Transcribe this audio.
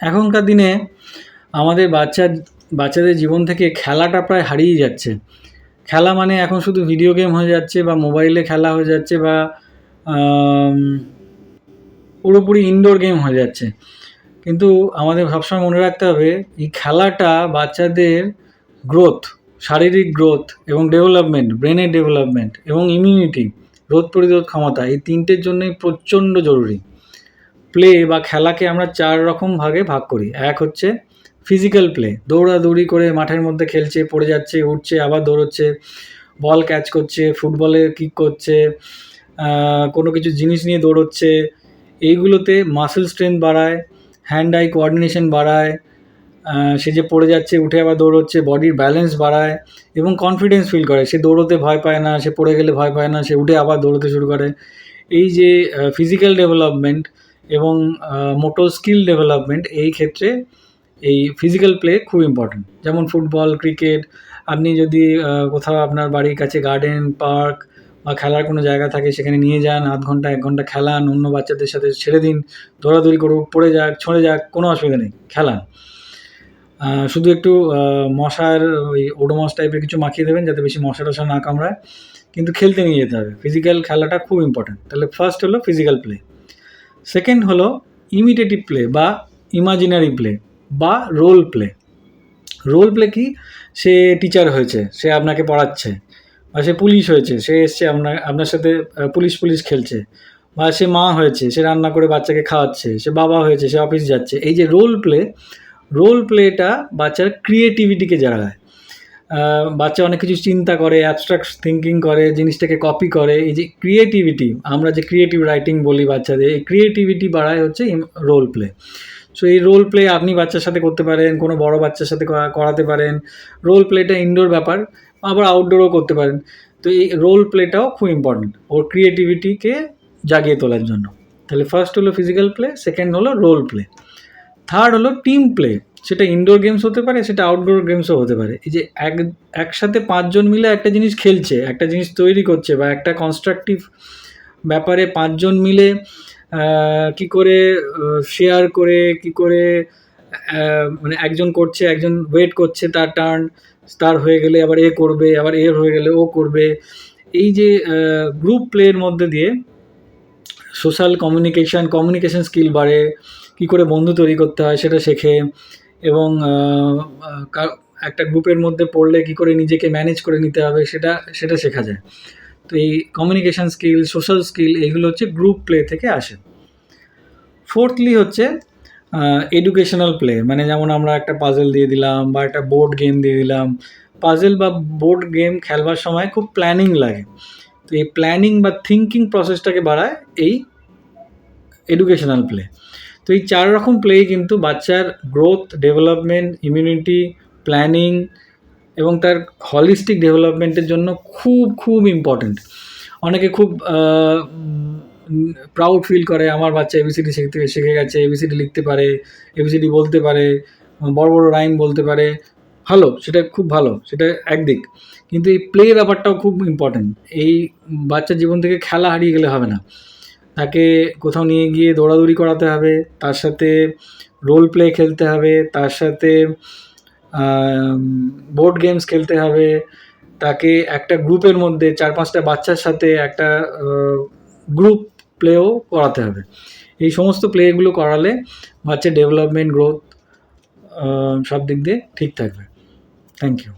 এখনকার দিনে আমাদের বাচ্চাদের জীবন থেকে খেলাটা প্রায় হারিয়ে যাচ্ছে। খেলা মানে এখন শুধু ভিডিও গেম হয়ে যাচ্ছে বা মোবাইলে খেলা হয়ে যাচ্ছে বা আম পুরোপুরি ইনডোর গেম হয়ে যাচ্ছে। কিন্তু আমাদের সবসময় মনে রাখতে হবে এই খেলাটা বাচ্চাদের গ্রোথ, শারীরিক গ্রোথ এবং ডেভেলপমেন্ট, ব্রেনের ডেভেলপমেন্ট এবং ইমিউনিটি, রোগ প্রতিরোধ ক্ষমতা, এই ৩টের জন্যই প্রচণ্ড জরুরি। প্লে বা খেলাকে আমরা ৪ রকম ভাগে ভাগ করি। এক হচ্ছে ফিজিক্যাল প্লে, দৌড়াদৌড়ি করে মাঠের মধ্যে খেলছে, পড়ে যাচ্ছে, উঠছে, আবার দৌড়চ্ছে, বল ক্যাচ করছে, ফুটবলে কিক করছে, কোনো কিছু জিনিস নিয়ে দৌড়চ্ছে। এইগুলোতে মাসল স্ট্রেংথ বাড়ায়, হ্যান্ড আই কোঅর্ডিনেশন বাড়ায়, সে যে পড়ে যাচ্ছে উঠে আবার দৌড়চ্ছে, বডির ব্যালেন্স বাড়ায় এবং কনফিডেন্স ফিল করে। সে দৌড়োতে ভয় পায় না, সে পড়ে গেলে ভয় পায় না, সে উঠে আবার দৌড়োতে শুরু করে। এই যে ফিজিক্যাল ডেভেলপমেন্ট এবং মোটর স্কিল ডেভেলপমেন্ট, এই ক্ষেত্রে এই ফিজিক্যাল প্লে খুব ইম্পর্ট্যান্ট। যেমন ফুটবল, ক্রিকেট, আপনি যদি কোথাও আপনার বাড়ির কাছে গার্ডেন, পার্ক বা খেলার কোনো জায়গা থাকে সেখানে নিয়ে যান, আধ ঘন্টা ১ ঘন্টা খেলান, অন্য বাচ্চাদের সাথে ছেড়ে দিন, দৌড়াদৌড়ি করুক, পড়ে যাক, ছড়ে যাক, কোনো অসুবিধা নেই, খেলান। শুধু একটু মশার ওই ওডোমস টাইপের কিছু মাখিয়ে দেবেন যাতে বেশি মশা টশা না কামড়ায়, কিন্তু খেলতে নিয়ে যেতে হবে। ফিজিক্যাল খেলাটা খুব ইম্পর্ট্যান্ট। তাহলে ফার্স্ট হলো ফিজিক্যাল প্লে। সেকেন্ড হলো ইমিটেটিভ প্লে বা ইমাজিনারি প্লে বা রোল প্লে। রোল প্লে কি? সে টিচার হয়েছে, সে আপনাকে পড়াচ্ছে, বা সে পুলিশ হয়েছে, সে এসছে আপনার সাথে পুলিশ খেলছে, বা সে মা হয়েছে, সে রান্না করে বাচ্চাকে খাওয়াচ্ছে, সে বাবা হয়েছে, সে অফিস যাচ্ছে। এই যে রোল প্লেটা বাচ্চার ক্রিয়েটিভিটিকে জাগায়। বাচ্চা অনেক কিছু চিন্তা করে, অ্যাবস্ট্রাক্ট থিঙ্কিং করে, জিনিসটাকে কপি করে। এই যে ক্রিয়েটিভিটি, আমরা যে ক্রিয়েটিভ রাইটিং বলি বাচ্চাদের, এই ক্রিয়েটিভিটি বাড়ায় হচ্ছে রোল প্লে। সো এই রোল প্লে আপনি বাচ্চার সাথে করতে পারেন, কোনো বড় বাচ্চার সাথে করাতে পারেন। রোল প্লেটা ইনডোর ব্যাপার, আবার আউটডোরও করতে পারেন। তো এই রোল প্লেটাও খুব ইম্পর্টেন্ট ওর ক্রিয়েটিভিটিকে জাগিয়ে তোলার জন্য। তাহলে ফার্স্ট হলো ফিজিক্যাল প্লে, সেকেন্ড হলো রোল প্লে, থার্ড হলো টিম প্লে। সেটা ইনডোর গেমস হতে পারে, সেটা আউটডোর গেমসও হতে পারে। এই যে একসাথে ৫ জন মিলে একটা জিনিস খেলছে, একটা জিনিস তৈরি করছে, বা একটা কনস্ট্রাকটিভ ব্যাপারে ৫ জন মিলে কী করে শেয়ার করে, কী করে মানে একজন করছে, একজন ওয়েট করছে তার টার্ন, তার হয়ে গেলে আবার এ করবে, আবার এর হয়ে গেলে ও করবে। এই যে গ্রুপ প্লের মধ্যে দিয়ে সোশ্যাল কমিউনিকেশন স্কিল বাড়ে, কী করে বন্ধু তৈরি করতে হয় সেটা শেখে, এবং একটা গ্রুপের মধ্যে পড়লে কী করে নিজেকে ম্যানেজ করে নিতে হবে সেটা শেখা যায়। তো এই কমিউনিকেশন স্কিল, সোশ্যাল স্কিল, এইগুলো হচ্ছে গ্রুপ প্লে থেকে আসে। ফোর্থলি হচ্ছে এডুকেশনাল প্লে, মানে যেমন আমরা একটা পাজেল দিয়ে দিলাম বা একটা বোর্ড গেম দিয়ে দিলাম। পাজেল বা বোর্ড গেম খেলবার সময় খুব প্ল্যানিং লাগে। তো এই প্ল্যানিং বা থিঙ্কিং প্রসেসটাকে বাড়ায় এই এডুকেশনাল প্লে। তো এই ৪ রকম প্লেই কিন্তু বাচ্চার গ্রোথ, ডেভেলপমেন্ট, ইমিউনিটি, প্ল্যানিং এবং তার হলিস্টিক ডেভেলপমেন্টের জন্য খুব ইম্পর্ট্যান্ট। অনেকে খুব প্রাউড ফিল করে, আমার বাচ্চা এবিসিডি শিখে গেছে, এবিসিডি লিখতে পারে, এবিসিডি বলতে পারে, বড় রাইম বলতে পারে। ভালো, সেটা খুব ভালো, সেটা একদিক। কিন্তু এই প্লে ব্যাপারটাও খুব ইম্পর্ট্যান্ট। এই বাচ্চার জীবন থেকে খেলা হারিয়ে গেলে হবে না। তাকে কোথাও নিয়ে গিয়ে দৌড়াদৌড়ি করাতে হবে, তার সাথে রোল প্লে খেলতে হবে, তার সাথে বোর্ড গেমস খেলতে হবে, তাকে একটা গ্রুপের মধ্যে ৪-৫টা বাচ্চার সাথে একটা গ্রুপ প্লেও করাতে হবে। এই সমস্ত প্লেগুলো করালে বাচ্চার ডেভেলপমেন্ট, গ্রোথ সব দিক দিয়ে ঠিক থাকবে। Thank you.